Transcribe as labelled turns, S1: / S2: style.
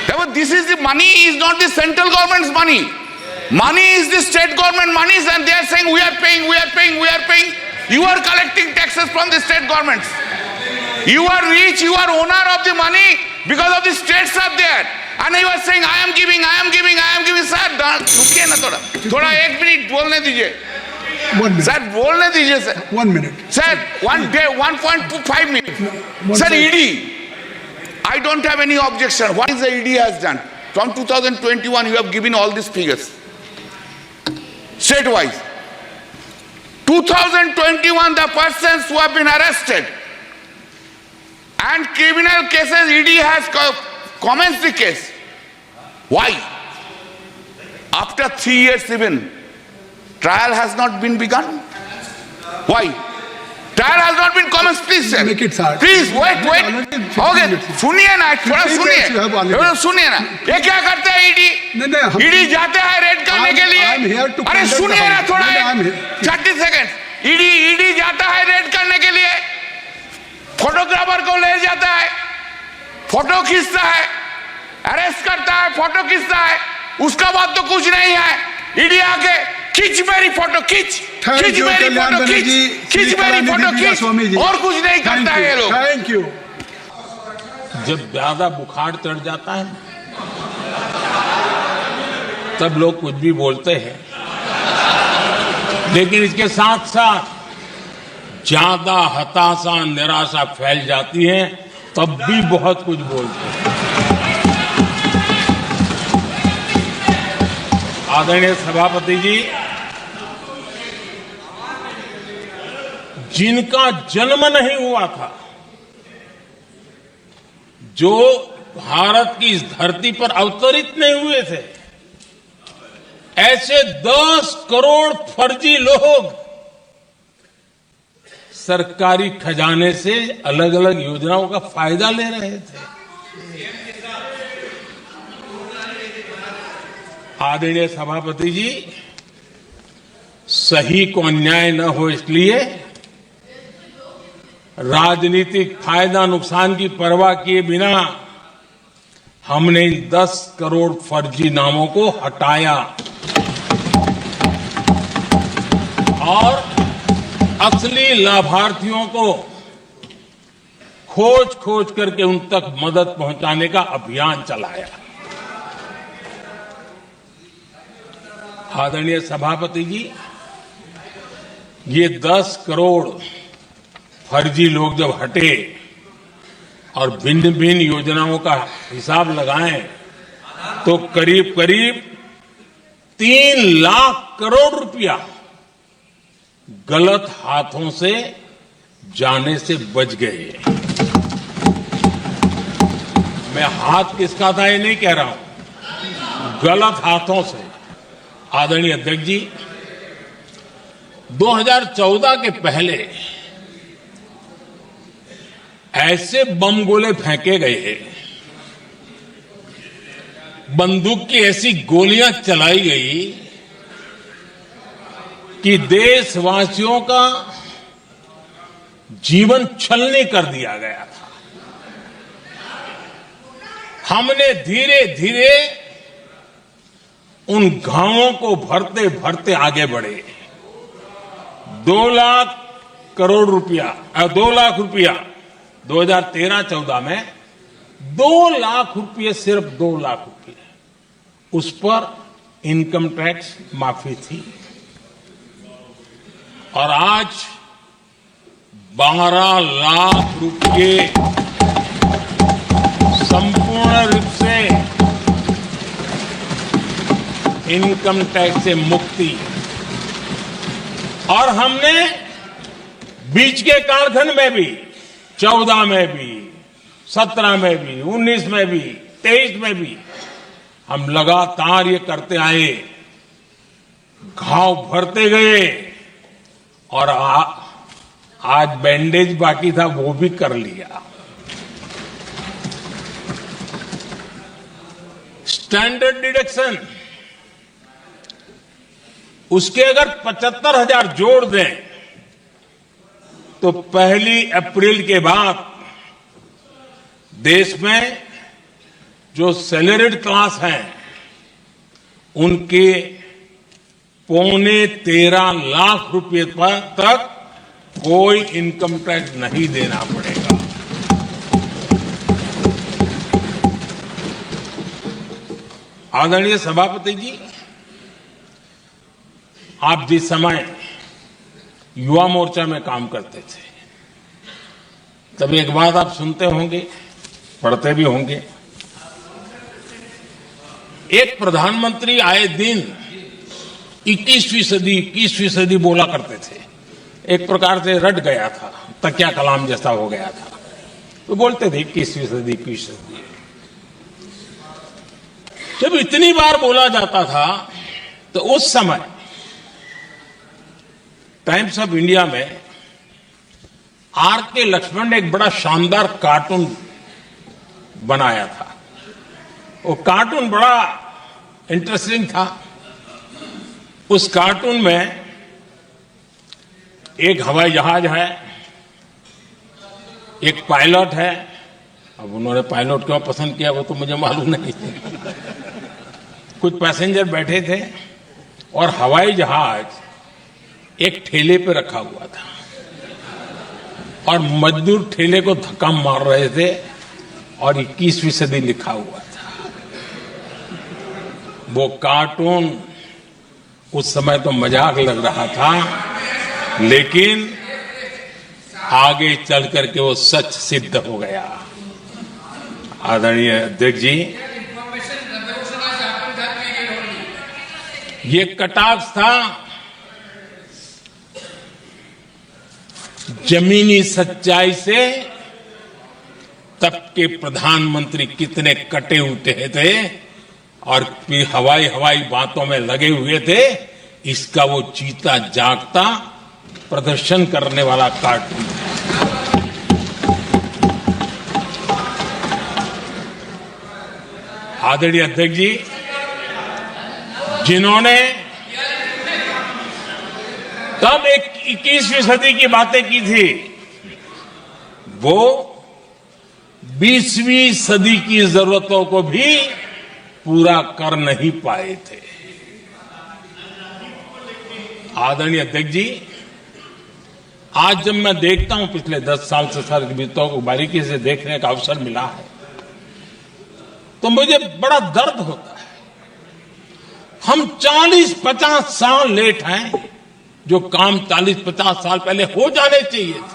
S1: Therefore, this is the money is not the central government's money. Money is the state government money, and they are saying we are paying, we are paying, we are paying. You are collecting taxes from the state governments. You are rich, you are owner of the money because of the states are there. And you are saying I am giving, I am giving, I am giving. Sir, रुकिए ना थोड़ा 1 minute बोलने दीजिए.
S2: 1 minute.
S1: Sir बोलने दीजिए sir.
S2: 1 minute.
S1: Sir, 1.25 minutes. Sir, ED. I don't have any objection. What is the ED has done? From 2021, you have given all these figures. State-wise. 2021, the persons who have been arrested and criminal cases, ED has commenced the case. Why? After 3 years even, trial has not been begun. Why? Trial has not been commenced. Please, sir.
S2: Make it hard.
S1: Please wait. Okay, सुनिए ना, थोड़ा सुनिए ना. ये क्या करते हैं ED? ED जाते हैं रेड करने के लिए. अरे सुनिए ना थोड़ा 30 सेकेंड. ED जाता है रेड करने के लिए. फोटोग्राफर को ले जाता है, फोटो खींचता है, अरेस्ट करता है, फोटो खींचता है. उसका बाद तो कुछ नहीं है. ED आके खींच मेरी फोटो, खींच मेरी फोटो, खींच मेरी फोटो, खींच. और कुछ नहीं करता है ये लोग.
S2: Thank you.
S3: जब ज्यादा बुखार चढ़ जाता है तब लोग कुछ भी बोलते हैं, लेकिन इसके साथ साथ ज्यादा हताशा निराशा फैल जाती है तब भी बहुत कुछ बोलते हैं. आदरणीय सभापति जी, जिनका जन्म नहीं हुआ था, जो भारत की इस धरती पर अवतरित नहीं हुए थे, ऐसे 10 करोड़ फर्जी लोग सरकारी खजाने से अलग अलग योजनाओं का फायदा ले रहे थे. आदरणीय सभापति जी, सही को अन्याय न हो इसलिए राजनीतिक फायदा नुकसान की परवाह किए बिना हमने इन 10 करोड़ फर्जी नामों को हटाया और असली लाभार्थियों को खोज करके उन तक मदद पहुंचाने का अभियान चलाया. आदरणीय सभापति जी, ये 10 करोड़ फर्जी लोग जब हटे और भिन्न भिन्न योजनाओं का हिसाब लगाएं तो करीब 3 लाख करोड़ रुपया गलत हाथों से जाने से बच गए. मैं हाथ किसका था ये नहीं कह रहा हूं, गलत हाथों से. आदरणीय अध्यक्ष जी, 2014 के पहले ऐसे बम गोले फेंके गए, बंदूक की ऐसी गोलियां चलाई गई कि देशवासियों का जीवन छलनी कर दिया गया था. हमने धीरे धीरे उन घावों को भरते भरते आगे बढ़े. 2 लाख करोड़ रुपया 2 लाख रुपया 2013-14 में 2 लाख रुपये, सिर्फ 2 लाख रुपये, उस पर इनकम टैक्स माफी थी. और आज 12 लाख रुपये संपूर्ण रूप से इनकम टैक्स से मुक्ति. और हमने बीच के कालखंड में भी 14 में भी, 17 में भी, 19 में भी, 23 में भी हम लगातार ये करते आए, घाव भरते गए और आज बैंडेज बाकी था वो भी कर लिया. स्टैंडर्ड डिडक्शन, उसके अगर 75,000 जोड़ दें तो 1 अप्रैल के बाद देश में जो सैलरीड क्लास हैं उनके 13.25 लाख रुपए पर तक कोई इनकम टैक्स नहीं देना पड़ेगा। आदरणीय सभापति जी, आप जिस समय युवा मोर्चा में काम करते थे तब एक बात आप सुनते होंगे, पढ़ते भी होंगे। एक प्रधानमंत्री आए दिन 21वीं सदी बोला करते थे। एक प्रकार से रट गया था, तकिया कलाम जैसा हो गया था, तो बोलते थे 21वीं सदी। जब इतनी बार बोला जाता था तो उस समय टाइम्स ऑफ इंडिया में आर.के. लक्ष्मण ने एक बड़ा शानदार कार्टून बनाया था। वो कार्टून बड़ा इंटरेस्टिंग था। उस कार्टून में एक हवाई जहाज है, एक पायलट है। अब उन्होंने पायलट क्यों पसंद किया वो तो मुझे मालूम नहीं। कुछ पैसेंजर बैठे थे और हवाई जहाज एक ठेले पे रखा हुआ था और मजदूर ठेले को धक्का मार रहे थे और 21वीं सदी लिखा हुआ था। वो कार्टून उस समय तो मजाक लग रहा था, लेकिन आगे चल करके वो सच सिद्ध हो गया। आदरणीय अध्यक्ष जी, ये कटाक्ष था जमीनी सच्चाई से तब के प्रधानमंत्री कितने कटे उठे थे और फिर हवाई बातों में लगे हुए थे। इसका वो जीता जागता प्रदर्शन करने वाला कार्टून है। आदरणीय अध्यक्ष जी, जिन्होंने तब 21वीं सदी की बातें की थी, वो 20वीं सदी की जरूरतों को भी पूरा कर नहीं पाए थे। आदरणीय अध्यक्ष जी, आज जब मैं देखता हूं, पिछले 10 साल से सारी बीतों को बारीकी से देखने का अवसर मिला है, तो मुझे बड़ा दर्द होता है। हम 40-50 साल लेट हैं, जो काम 40-50 साल पहले हो जाने चाहिए थे।